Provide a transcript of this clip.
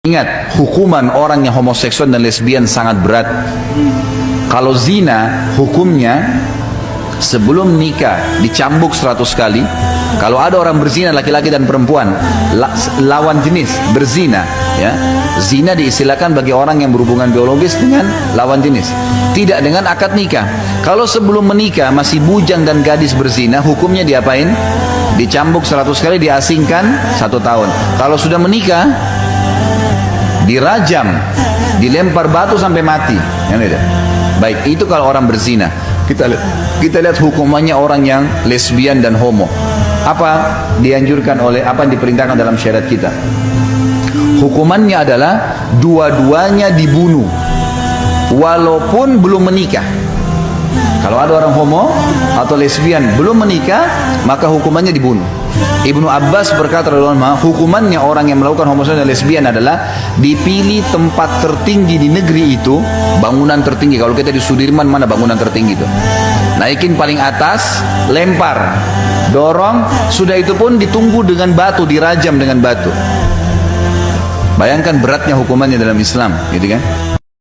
Ingat, hukuman orang yang homoseksual dan lesbian sangat berat. Kalau zina, hukumnya sebelum nikah dicambuk 100 kali. Kalau ada orang berzina, laki-laki dan perempuan, lawan jenis berzina, ya, zina diistilahkan bagi orang yang berhubungan biologis dengan lawan jenis, tidak dengan akad nikah. Kalau sebelum menikah masih bujang dan gadis berzina, hukumnya diapain? Dicambuk 100 kali, diasingkan 1 tahun. Kalau sudah menikah, dirajam, dilempar batu sampai mati. Baik, itu kalau orang berzina. Kita lihat hukumannya orang yang lesbian dan homo. Apa dianjurkan oleh, apa yang diperintahkan dalam syariat kita? Hukumannya adalah dua-duanya dibunuh walaupun belum menikah. Kalau ada orang homo atau lesbian belum menikah, maka hukumannya dibunuh. Ibnu Abbas berkata, hukumannya orang yang melakukan homoseksual dan lesbian adalah dipilih tempat tertinggi di negeri itu, bangunan tertinggi. Kalau kita di Sudirman, mana bangunan tertinggi itu? Naikin paling atas, lempar, dorong, sudah itu pun ditunggu dengan batu, dirajam dengan batu. Bayangkan beratnya hukumannya dalam Islam, gitu kan?